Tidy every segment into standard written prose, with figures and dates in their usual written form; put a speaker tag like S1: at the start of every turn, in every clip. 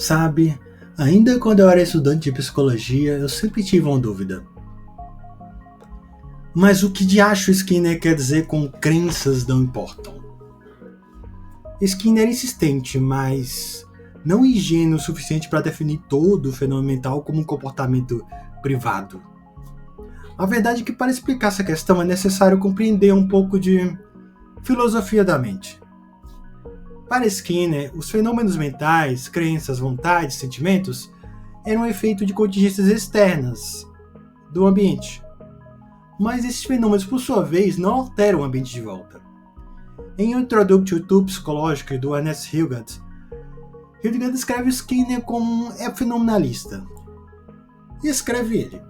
S1: Sabe, ainda quando eu era estudante de psicologia, eu sempre tive uma dúvida. Mas o que diacho Skinner quer dizer com crenças não importam? Skinner era insistente, mas não ingênuo o suficiente para definir todo o fenômeno mental como um comportamento privado. A verdade é que para explicar essa questão é necessário compreender um pouco de filosofia da mente. Para Skinner, os fenômenos mentais, crenças, vontades, sentimentos eram um efeito de contingências externas do ambiente. Mas esses fenômenos, por sua vez, não alteram o ambiente de volta. Em Introduction to Psychology, do Ernest Hilgard, Hilgard descreve Skinner como um fenomenalista. E escreve ele: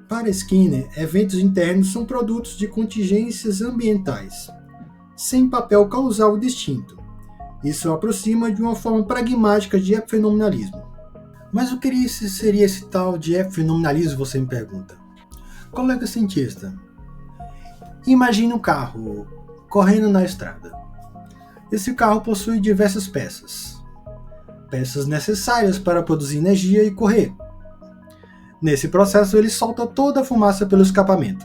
S1: para Skinner, eventos internos são produtos de contingências ambientais, sem papel causal distinto. Isso aproxima de uma forma pragmática de fenomenalismo. Mas o que seria esse tal de fenomenalismo, você me pergunta? Colega cientista, imagine um carro correndo na estrada. Esse carro possui diversas peças. Peças necessárias para produzir energia e correr. Nesse processo, ele solta toda a fumaça pelo escapamento.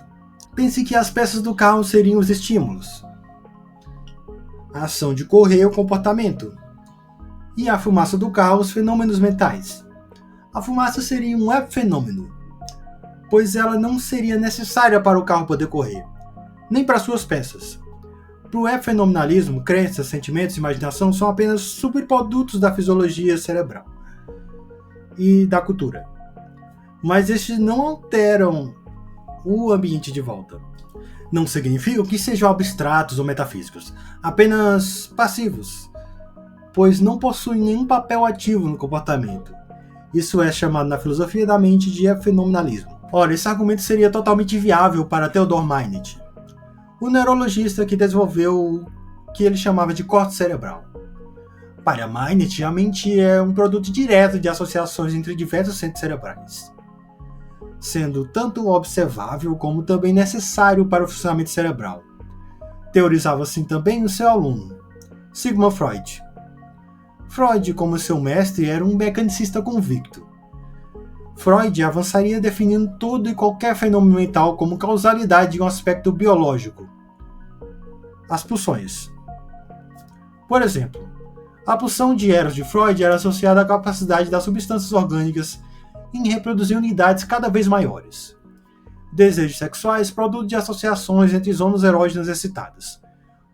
S1: Pense que as peças do carro seriam os estímulos. A ação de correr é o comportamento. E a fumaça do carro, os fenômenos mentais. A fumaça seria um fenômeno, pois ela não seria necessária para o carro poder correr, nem para suas peças. Para o fenomenalismo, crenças, sentimentos e imaginação são apenas subprodutos da fisiologia cerebral e da cultura. Mas estes não alteram o ambiente de volta. Não significa que sejam abstratos ou metafísicos, apenas passivos, pois não possuem nenhum papel ativo no comportamento. Isso é chamado na filosofia da mente de fenomenalismo. Ora, esse argumento seria totalmente viável para Theodor Meinet, o neurologista que desenvolveu o que ele chamava de corte cerebral. Para Meinet, a mente é um produto direto de associações entre diversos centros cerebrais, sendo tanto observável como também necessário para o funcionamento cerebral. Teorizava assim também o seu aluno, Sigmund Freud. Freud, como seu mestre, era um mecanicista convicto. Freud avançaria definindo todo e qualquer fenômeno mental como causalidade de um aspecto biológico. As pulsões. Por exemplo, a pulsão de Eros de Freud era associada à capacidade das substâncias orgânicas em reproduzir unidades cada vez maiores. Desejos sexuais, produto de associações entre zonas erógenas excitadas.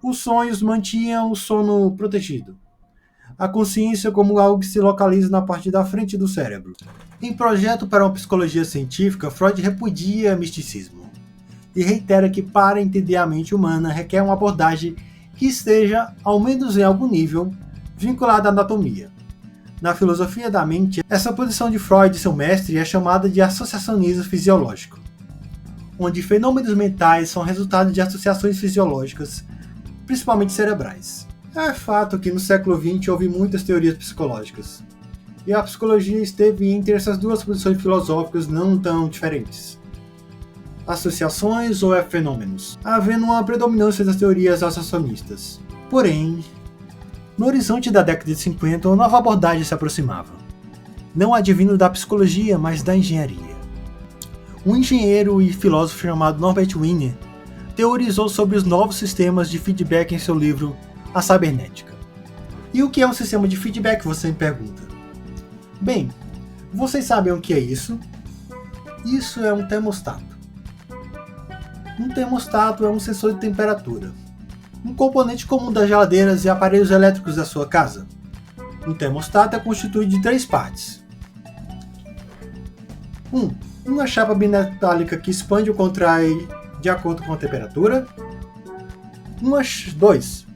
S1: Os sonhos mantinham o sono protegido. A consciência como algo que se localiza na parte da frente do cérebro. Em Projeto para uma Psicologia Científica, Freud repudia misticismo e reitera que para entender a mente humana requer uma abordagem que esteja, ao menos em algum nível, vinculada à anatomia. Na filosofia da mente, essa posição de Freud e seu mestre é chamada de associacionismo fisiológico, onde fenômenos mentais são resultado de associações fisiológicas, principalmente cerebrais. É fato que no século XX houve muitas teorias psicológicas, e a psicologia esteve entre essas duas posições filosóficas não tão diferentes. Associações ou fenômenos, havendo uma predominância das teorias associacionistas. Porém, no horizonte da década de 50, uma nova abordagem se aproximava. Não advindo da psicologia, mas da engenharia. Um engenheiro e filósofo chamado Norbert Wiener teorizou sobre os novos sistemas de feedback em seu livro A Cibernética. E o que é um sistema de feedback, você me pergunta? Bem, vocês sabem o que é isso? Isso é um termostato. Um termostato é um sensor de temperatura, um componente comum das geladeiras e aparelhos elétricos da sua casa. Um termostato é constituído de 3 partes. 1. Uma chapa bimetálica que expande ou contrai de acordo com a temperatura. 2.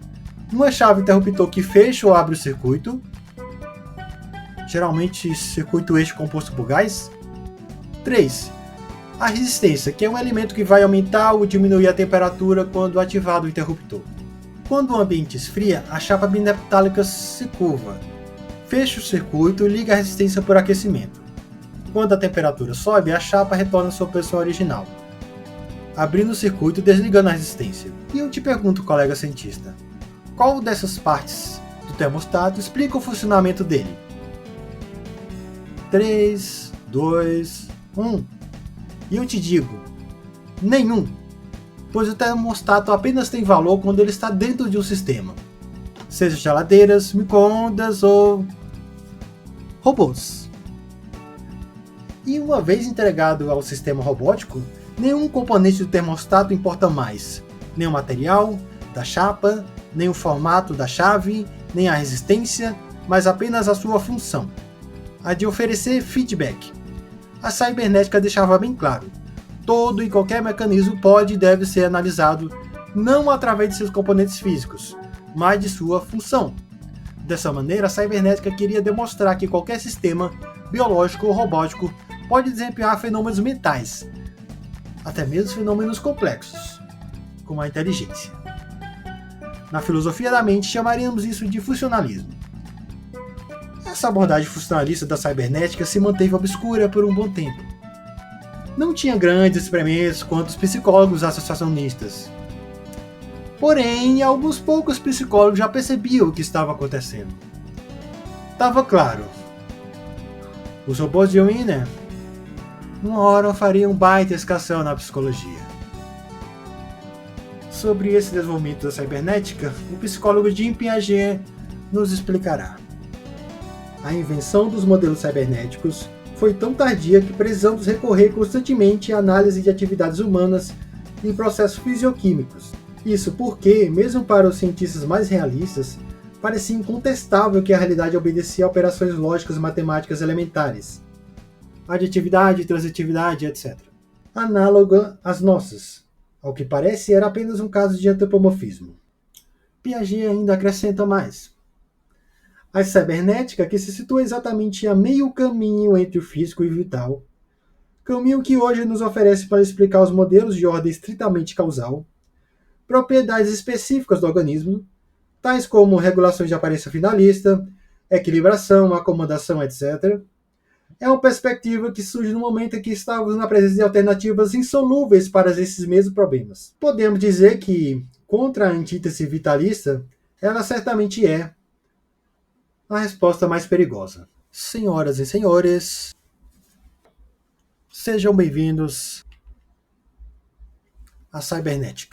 S1: Uma chave interruptor que fecha ou abre o circuito. Geralmente circuito eixo composto por gás. 3. A resistência, que é um elemento que vai aumentar ou diminuir a temperatura quando ativado o interruptor. Quando o ambiente esfria, a chapa bimetálica se curva, fecha o circuito e liga a resistência por aquecimento. Quando a temperatura sobe, a chapa retorna à sua posição original, abrindo o circuito e desligando a resistência. E eu te pergunto, colega cientista, qual dessas partes do termostato explica o funcionamento dele. 3, 2, 1. E eu te digo, nenhum, pois o termostato apenas tem valor quando ele está dentro de um sistema, seja geladeiras, micro-ondas ou robôs. E uma vez entregado ao sistema robótico, nenhum componente do termostato importa mais, nem o material da chapa, nem o formato da chave, nem a resistência, mas apenas a sua função, a de oferecer feedback. A cibernética deixava bem claro: todo e qualquer mecanismo pode e deve ser analisado não através de seus componentes físicos, mas de sua função. Dessa maneira, a cibernética queria demonstrar que qualquer sistema, biológico ou robótico, pode desempenhar fenômenos mentais, até mesmo fenômenos complexos, como a inteligência. Na filosofia da mente, chamaríamos isso de funcionalismo. Essa abordagem funcionalista da cibernética se manteve obscura por um bom tempo. Não tinha grandes experimentos quanto os psicólogos associacionistas. Porém, alguns poucos psicólogos já percebiam o que estava acontecendo. Estava claro. Os robôs de Wiener, uma hora fariam um baita escassez na psicologia. Sobre esse desenvolvimento da cibernética, o psicólogo Jean Piaget nos explicará. A invenção dos modelos cibernéticos foi tão tardia que precisamos recorrer constantemente à análise de atividades humanas e processos fisioquímicos. Isso porque, mesmo para os cientistas mais realistas, parecia incontestável que a realidade obedecia a operações lógicas matemáticas elementares, aditividade, transitividade, etc., análoga às nossas. Ao que parece, era apenas um caso de antropomorfismo. Piaget ainda acrescenta mais. A cibernética, que se situa exatamente a meio caminho entre o físico e o vital, caminho que hoje nos oferece para explicar os modelos de ordem estritamente causal, propriedades específicas do organismo, tais como regulações de aparência finalista, equilibração, acomodação, etc., é uma perspectiva que surge no momento em que estamos na presença de alternativas insolúveis para esses mesmos problemas. Podemos dizer que, contra a antítese vitalista, ela certamente é a resposta mais perigosa. Senhoras e senhores, sejam bem-vindos à cibernética.